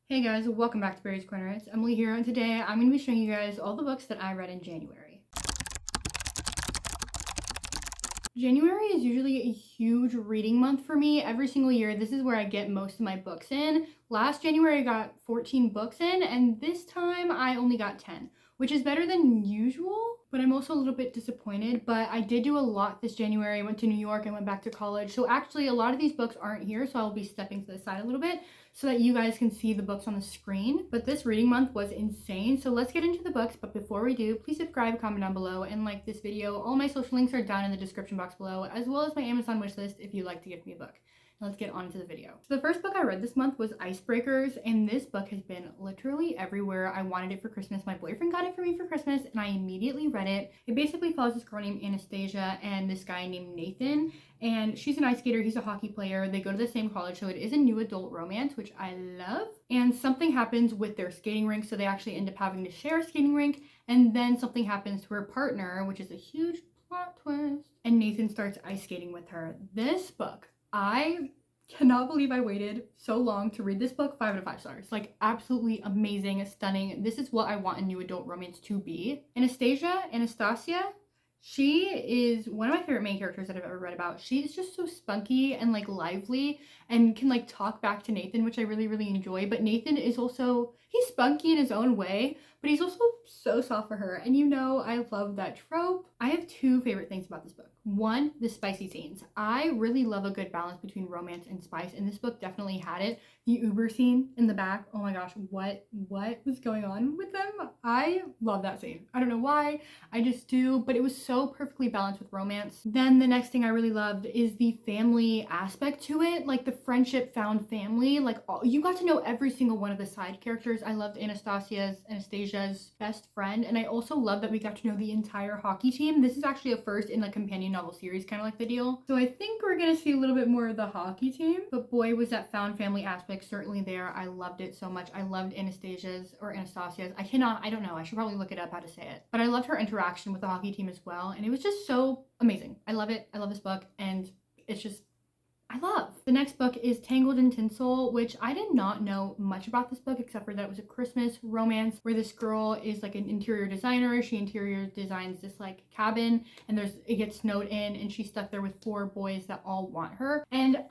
Hey guys, welcome back to Barry's Corner. It's Emily here, and today I'm going to be showing you guys all the books that I read in January. January is usually a huge reading month for me. Every single year, this is where I get most of my books in. Last January, I got 14 books in, and this time I only got 10, which is better than usual, but I'm also a little bit disappointed. But I did do a lot this January. I went to New York, I went back to college. So actually, a lot of these books aren't here, so I'll be stepping to the side a little bit so that you guys can see the books on the screen. But this reading month was insane. So let's get into the books. But before we do, please subscribe, comment down below, and like this video. All my social links are down in the description box below, as well as my Amazon wishlist if you'd like to give me a book. Now let's get on to the video. So the first book I read this month was Icebreakers, and this book has been literally everywhere. I wanted it for Christmas. My boyfriend got it for me for Christmas, and I immediately read it. It basically follows this girl named Anastasia and this guy named Nathan, and she's an ice skater. He's a hockey player. They go to the same college, so it is a new adult romance, which I love. And something happens with their skating rink, so they actually end up having to share a skating rink, and then something happens to her partner, which is a huge plot twist, and Nathan starts ice skating with her. This book, I cannot believe I waited so long to read this book. 5 out of 5 stars. Like, absolutely amazing, stunning. This is what I want a new adult romance to be. Anastasia, she is one of my favorite main characters that I've ever read about. She's just so spunky and like lively and can like talk back to Nathan, which I really, really enjoy. But Nathan is also, he's spunky in his own way, but he's also so soft for her. And you know, I love that trope. I have 2 favorite things about this book. One, the spicy scenes. I really love a good balance between romance and spice, and this book definitely had it. The Uber scene in the back, oh my gosh, what was going on with them? I love that scene. I don't know why, I just do, but it was so perfectly balanced with romance. Then the next thing I really loved is the family aspect to it, like the friendship found family, like you got to know every single one of the side characters. I loved Anastasia's best friend, and I also love that we got to know the entire hockey team. This is actually a first in a companion novel series, kind of like the deal. So I think we're gonna see a little bit more of the hockey team, but boy, was that found family aspect certainly there. I loved it so much. I loved Anastasia's. I don't know, I should probably look it up how to say it, but I loved her interaction with the hockey team as well, and it was just so amazing. I love it. I love this book, and it's just I love. The next book is Tangled in Tinsel, which I did not know much about this book except for that it was a Christmas romance where this girl is like an interior designer. She interior designs this like cabin, and it gets snowed in, and she's stuck there with 4 boys that all want her. And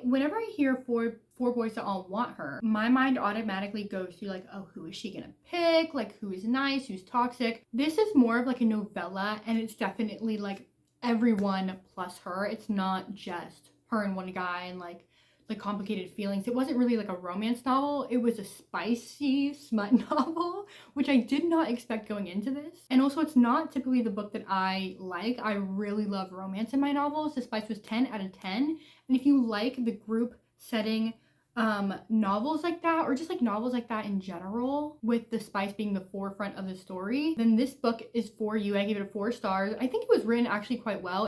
whenever I hear four boys that all want her, my mind automatically goes to like, oh, who is she gonna pick? Like, who is nice, who's toxic? This is more of like a novella, and it's definitely like everyone plus her. It's not just her and one guy and like complicated feelings. It wasn't really like a romance novel. It was a spicy smut novel, which I did not expect going into this. And also, it's not typically the book that I like. I really love romance in my novels. The spice was 10 out of 10. And if you like the group setting novels like that, or just like novels like that in general, with the spice being the forefront of the story, then this book is for you. I gave it a 4 stars. I think it was written actually quite well,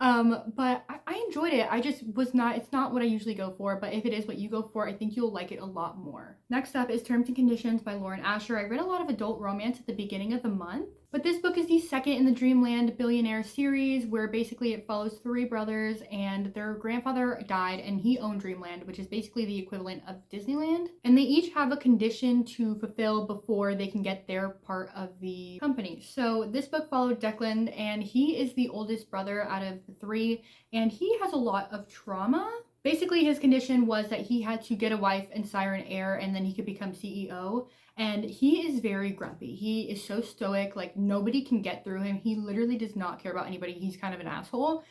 but I enjoyed it. I just was not, it's not what I usually go for, but if it is what you go for, I think you'll like it a lot more. Next up is Terms and Conditions by Lauren Asher. I read a lot of adult romance at the beginning of the month, but this book is the second in the Dreamland Billionaire series, where basically it follows 3 brothers, and their grandfather died and he owned Dreamland, which is basically the equivalent of Disneyland. And they each have a condition to fulfill before they can get their part of the company. So this book followed Declan, and he is the oldest brother out of the 3, and he has a lot of trauma. Basically, his condition was that he had to get a wife and sire an heir, and then he could become CEO. And he is very grumpy. He is so stoic, like nobody can get through him. He literally does not care about anybody. He's kind of an asshole.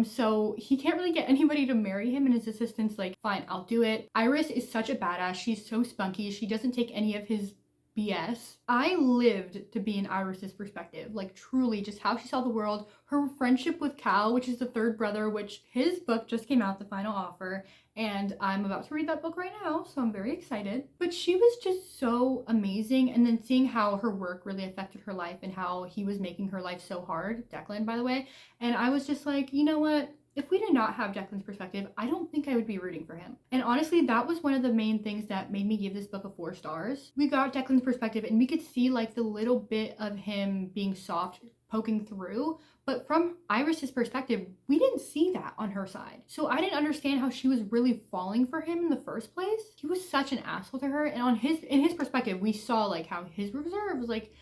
So he can't really get anybody to marry him, and his assistant's like, fine, I'll do it. Iris is such a badass. She's so spunky. She doesn't take any of his BS. I lived to be in Iris's perspective, like truly just how she saw the world, her friendship with Cal, which is the 3rd brother, which his book just came out, The Final Offer, and I'm about to read that book right now, so I'm very excited. But she was just so amazing, and then seeing how her work really affected her life and how he was making her life so hard, Declan, by the way, and I was just like, you know what? If we did not have Declan's perspective, I don't think I would be rooting for him. And honestly, that was one of the main things that made me give this book a 4 stars. We got Declan's perspective, and we could see like the little bit of him being soft poking through. But from Iris's perspective, we didn't see that on her side. So I didn't understand how she was really falling for him in the first place. He was such an asshole to her. And in his perspective, we saw like how his reserve was like,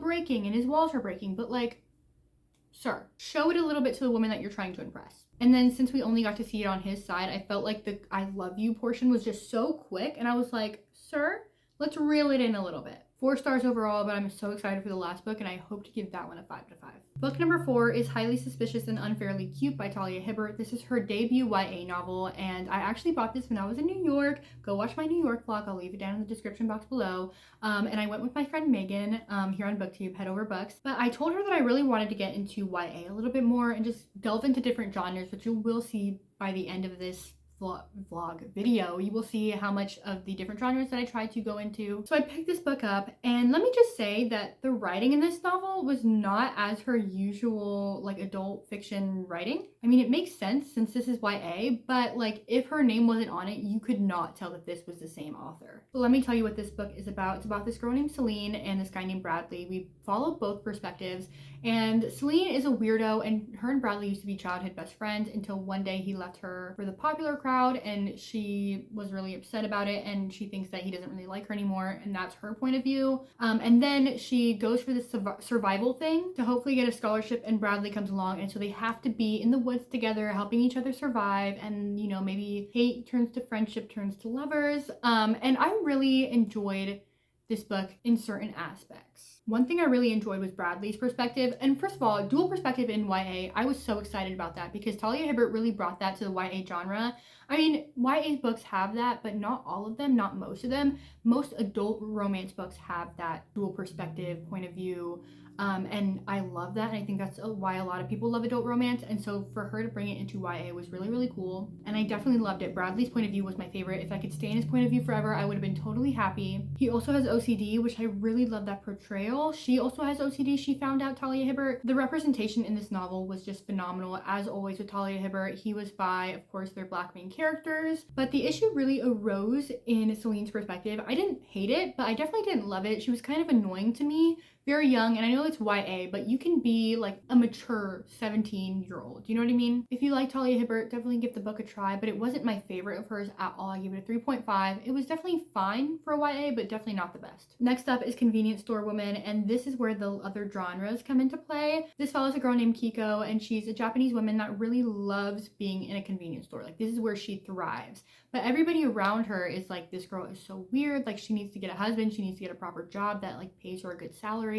breaking and his walls were breaking. But like, sir, show it a little bit to the woman that you're trying to impress. And then since we only got to see it on his side, I felt like the I love you portion was just so quick. And I was like, sir, let's reel it in a little bit. 4 stars overall, but I'm so excited for the last book and I hope to give that one a 5 to 5. Book number 4 is Highly Suspicious and Unfairly Cute by Talia Hibbert. This is her debut YA novel and I actually bought this when I was in New York. Go watch my New York vlog. I'll leave it down in the description box below. And I went with my friend Megan here on BookTube, Head Over Books. But I told her that I really wanted to get into YA a little bit more and just delve into different genres, which you will see by the end of this vlog video. You will see how much of the different genres that I tried to go into. So I picked this book up and let me just say that the writing in this novel was not as her usual like adult fiction writing. I mean, it makes sense since this is YA, but like if her name wasn't on it, you could not tell that this was the same author. But let me tell you what this book is about. It's about this girl named Celine and this guy named Bradley. We follow both perspectives and Celine is a weirdo and her and Bradley used to be childhood best friends until one day he left her for the popular crowd and she was really upset about it and she thinks that he doesn't really like her anymore and that's her point of view. And then she goes for this survival thing to hopefully get a scholarship and Bradley comes along and so they have to be in the woods together helping each other survive and maybe hate turns to friendship turns to lovers. And I really enjoyed this book in certain aspects. One thing I really enjoyed was Bradley's perspective. And first of all, dual perspective in YA, I was so excited about that because Talia Hibbert really brought that to the YA genre. I mean, YA books have that, but not all of them, not most of them. Most adult romance books have that dual perspective point of view. And I love that and I think that's why a lot of people love adult romance, and so for her to bring it into YA was really, really cool and I definitely loved it. Bradley's point of view was my favorite. If I could stay in his point of view forever, I would have been totally happy. He also has OCD, which I really love that portrayal. She also has OCD, she found out, Talia Hibbert. The representation in this novel was just phenomenal. As always with Talia Hibbert, he was bi, of course they're Black main characters, but the issue really arose in Celine's perspective. I didn't hate it, but I definitely didn't love it. She was kind of annoying to me. Very young, and I know it's YA, but you can be like a mature 17-year-old. You know what I mean? If you like Talia Hibbert, definitely give the book a try, but it wasn't my favorite of hers at all. I gave it a 3.5. It was definitely fine for a YA, but definitely not the best. Next up is Convenience Store Woman, and this is where the other genres come into play. This follows a girl named Kiko, and she's a Japanese woman that really loves being in a convenience store. Like, this is where she thrives. But everybody around her is like, this girl is so weird. Like, she needs to get a husband. She needs to get a proper job that like pays her a good salary.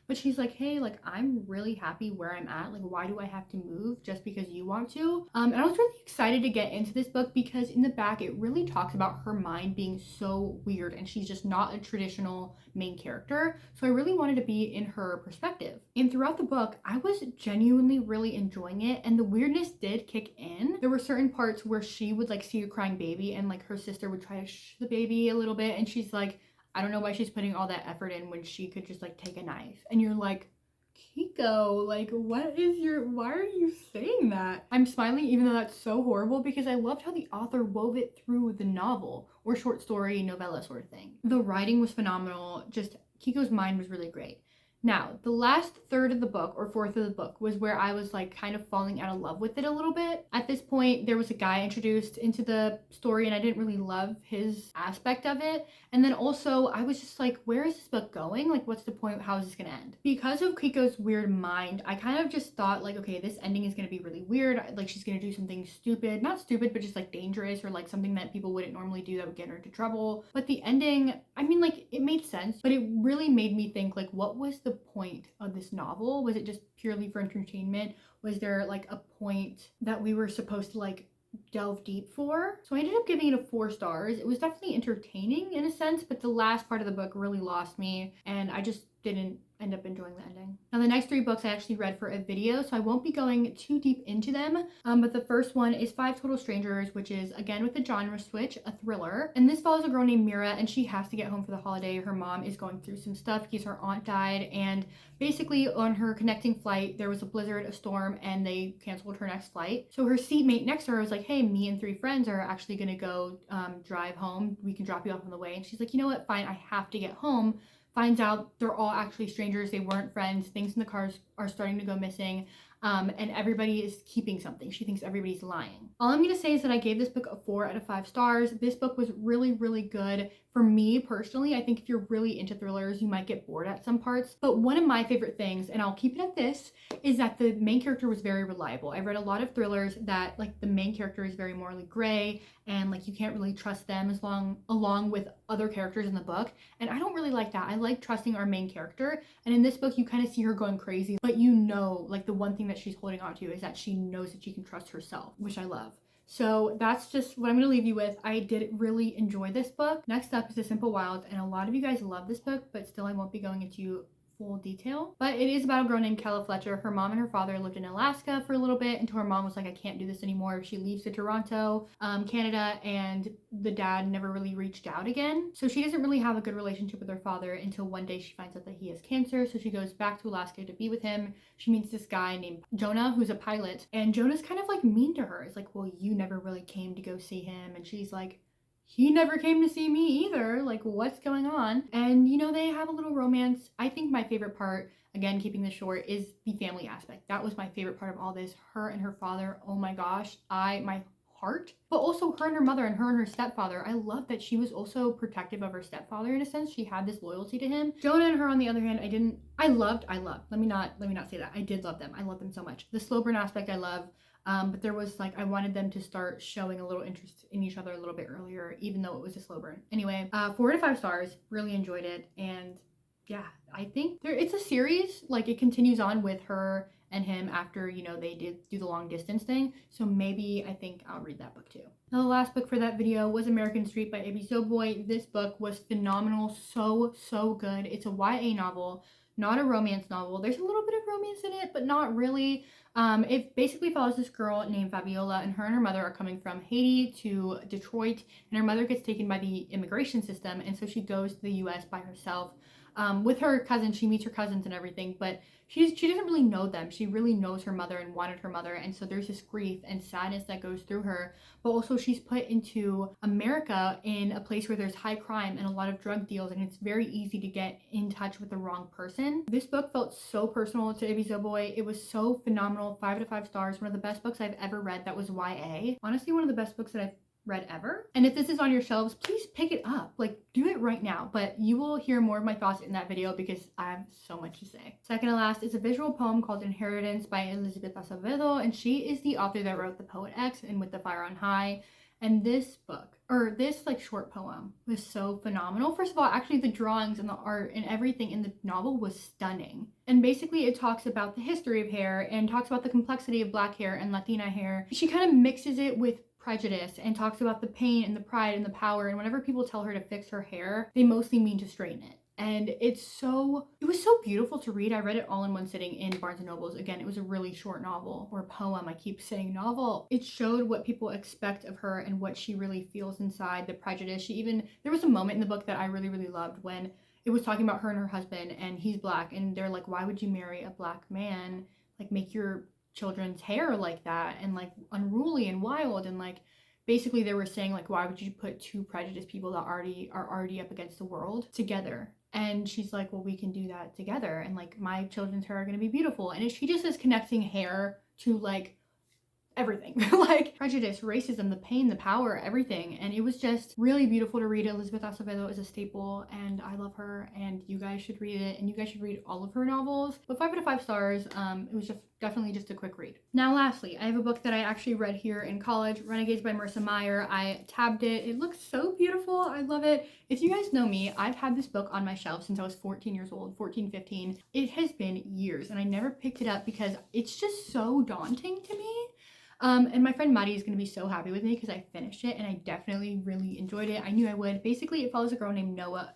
But she's like, hey, like I'm really happy where I'm at. Like, why do I have to move just because you want to? And I was really excited to get into this book because in the back it really talks about her mind being so weird and she's just not a traditional main character. So I really wanted to be in her perspective. And throughout the book, I was genuinely really enjoying it and the weirdness did kick in. There were certain parts where she would like see a crying baby and like her sister would try to shh the baby a little bit and she's like, I don't know why she's putting all that effort in when she could just like take a knife. And you're like, Kiko, like why are you saying that? I'm smiling even though that's so horrible because I loved how the author wove it through the novel or short story, novella sort of thing. The writing was phenomenal. Just Kiko's mind was really great. Now, the last third of the book or fourth of the book was where I was like kind of falling out of love with it a little bit. At this point, there was a guy introduced into the story and I didn't really love his aspect of it. And then also I was just like, where is this book going? Like, what's the point? How is this gonna end? Because of Kiko's weird mind, I kind of just thought like, okay, this ending is gonna be really weird. Like she's gonna do something stupid, not stupid, but just like dangerous or like something that people wouldn't normally do that would get her into trouble. But the ending, I mean, like it made sense, but it really made me think like, what was the point of this novel? Was it just purely for entertainment? Was there like a point that we were supposed to like delve deep for? So I ended up giving it a 4 stars. It was definitely entertaining in a sense, but the last part of the book really lost me and I just didn't end up enjoying the ending. Now the next 3 books I actually read for a video, so I won't be going too deep into them, but the first one is 5 Total Strangers, which is again with the genre switch, a thriller, and this follows a girl named Mira and she has to get home for the holiday. Her mom is going through some stuff because her aunt died, and basically on her connecting flight there was a blizzard, a storm, and they canceled her next flight. So her seatmate next to her was like, hey, me and 3 friends are actually gonna go drive home, we can drop you off on the way. And she's like, you know what, fine, I have to get home finds out they're all actually strangers, they weren't friends, things in the cars are starting to go missing. And everybody is keeping something. She thinks everybody's lying. All I'm gonna say is that I gave this book a 4 out of 5 stars. This book was really, really good. For me personally, I think if you're really into thrillers, you might get bored at some parts. But one of my favorite things, and I'll keep it at this, is that the main character was very reliable. I've read a lot of thrillers that like the main character is very morally gray and like you can't really trust them along with other characters in the book. And I don't really like that. I like trusting our main character. And in this book, you kind of see her going crazy, but you know, like the one thing that she's holding on to is that she knows that she can trust herself, which I love. So that's just what I'm going to leave you with. I did really enjoy this book. Next up is The Simple Wilds, and a lot of you guys love this book, but still I won't be going into full detail. But it is about a girl named Kella Fletcher. Her mom and her father lived in Alaska for a little bit until her mom was like, I can't do this anymore. She leaves to Toronto, Canada, and the dad never really reached out again. So she doesn't really have a good relationship with her father until one day she finds out that he has cancer. So she goes back to Alaska to be with him. She meets this guy named Jonah, who's a pilot, and Jonah's kind of like mean to her. It's like, well, you never really came to go see him. And she's like, he never came to see me either. Like, what's going on? And, you know, they have a little romance. I think my favorite part, again, keeping this short, is the family aspect. That was my favorite part of all this. Her and her father, oh my gosh, my heart. But also her and her mother and her and her stepfather. I love that she was also protective of her stepfather in a sense. She had this loyalty to him. Jonah and her, on the other hand, I loved. Let me not say that. I did love them. I love them so much. The slow burn aspect I love. But there was like, I wanted them to start showing a little interest in each other a little bit earlier, even though it was a slow burn. Anyway, 4 out of 5 stars, really enjoyed it. And yeah, I think it's a series, like it continues on with her and him after, you know, they did do the long distance thing. So maybe I think I'll read that book too. Now the last book for that video was American Street by Abby Zoboy. This book was phenomenal, so good. It's a YA novel, not a romance novel. There's a little bit of romance in it, but not really. It basically follows this girl named Fabiola, and her mother are coming from Haiti to Detroit, and her mother gets taken by the immigration system, and so she goes to the US by herself. With her cousin, she meets her cousins and everything, but she doesn't really know them. She really knows her mother and wanted her mother, and so there's this grief and sadness that goes through her. But also she's put into America in a place where there's high crime and a lot of drug deals, and it's very easy to get in touch with the wrong person. This book felt so personal to Abby Zoboy. It was so phenomenal. 5 out of 5 stars. One of the best books I've ever read that was YA. Honestly, one of the best books that I've read ever. And if this is on your shelves, please pick it up. Like, do it right now. But you will hear more of my thoughts in that video because I have so much to say. Second to last is a visual poem called Inheritance by Elizabeth Acevedo, and she is the author that wrote The Poet X and With the Fire on High. And this book, or this like short poem, was so phenomenal. First of all, actually the drawings and the art and everything in the novel was stunning. And basically it talks about the history of hair and talks about the complexity of Black hair and Latina hair. She kind of mixes it with prejudice and talks about the pain and the pride and the power, and whenever people tell her to fix her hair, they mostly mean to straighten it. And it was so beautiful to read. I read it all in one sitting in Barnes & Noble's. Again, it was a really short novel, or poem. I keep saying novel. It showed what people expect of her and what she really feels inside, the prejudice. There was a moment in the book that I really, really loved when it was talking about her and her husband, and he's Black, and they're like, why would you marry a Black man? Like, make your children's hair like that and like unruly and wild, and like basically they were saying like, why would you put two prejudiced people that are already up against the world together? And she's like, well, we can do that together, and like my children's hair are going to be beautiful. And she just is connecting hair to like everything, like prejudice, racism, the pain, the power, everything. And it was just really beautiful to read. Elizabeth Acevedo is a staple, and I love her, and you guys should read it, and you guys should read all of her novels. But 5 out of 5 stars. It was definitely just a quick read. Now lastly, I have a book that I actually read here in college, Renegades by Marissa Meyer. I tabbed it. It looks so beautiful. I love it. If you guys know me, I've had this book on my shelf since I was 14 years old, 14, 15. It has been years, and I never picked it up because it's just so daunting to me. And my friend Maddie is going to be so happy with me because I finished it and I definitely really enjoyed it. I knew I would. Basically, it follows a girl named Nova.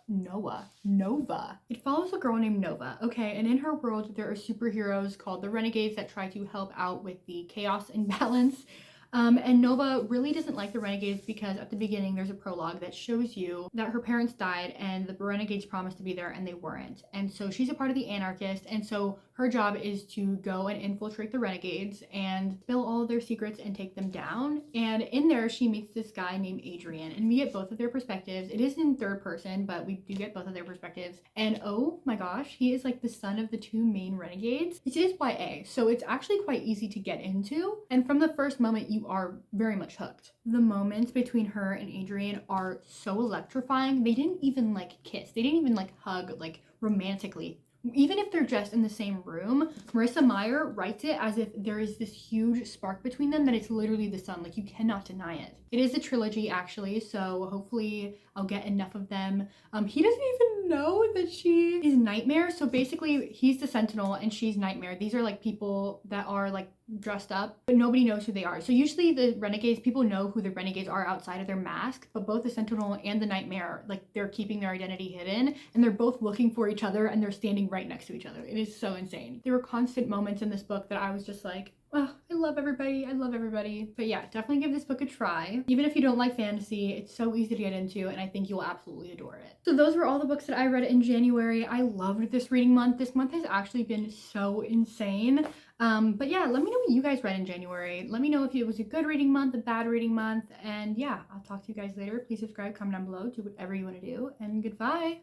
It follows a girl named Nova, okay? And in her world, there are superheroes called the Renegades that try to help out with the chaos and balance. And Nova really doesn't like the Renegades because at the beginning there's a prologue that shows you that her parents died and the Renegades promised to be there and they weren't. And so she's a part of the Anarchist, and so Her job is to go and infiltrate the renegades and spill all of their secrets and take them down. And in there, she meets this guy named Adrian, and we get both of their perspectives. It is in third person, but we do get both of their perspectives. And oh my gosh, he is like the son of the two main renegades. This is YA, so it's actually quite easy to get into. And from the first moment, you are very much hooked. The moments between her and Adrian are so electrifying. They didn't even like kiss. They didn't even like hug like romantically. Even if they're just in the same room, Marissa Meyer writes it as if there is this huge spark between them that it's literally the sun. Like, you cannot deny it. It is a trilogy, actually, so hopefully I'll get enough of them. He doesn't even know that she is Nightmare. So basically, he's the Sentinel and she's Nightmare. These are like people that are like dressed up, but nobody knows who they are. So usually the renegades, people know who the renegades are outside of their mask, but both the Sentinel and the Nightmare, like, they're keeping their identity hidden, and they're both looking for each other, and they're standing right next to each other. It is so insane. There were constant moments in this book that I was just like, oh, I love everybody. I love everybody. But yeah, definitely give this book a try. Even if you don't like fantasy, it's so easy to get into, and I think you'll absolutely adore it. So those were all the books that I read in January. I loved this reading month. This month has actually been so insane. But yeah, let me know what you guys read in January. Let me know if it was a good reading month, a bad reading month. And yeah, I'll talk to you guys later. Please subscribe, comment down below, do whatever you want to do, and goodbye.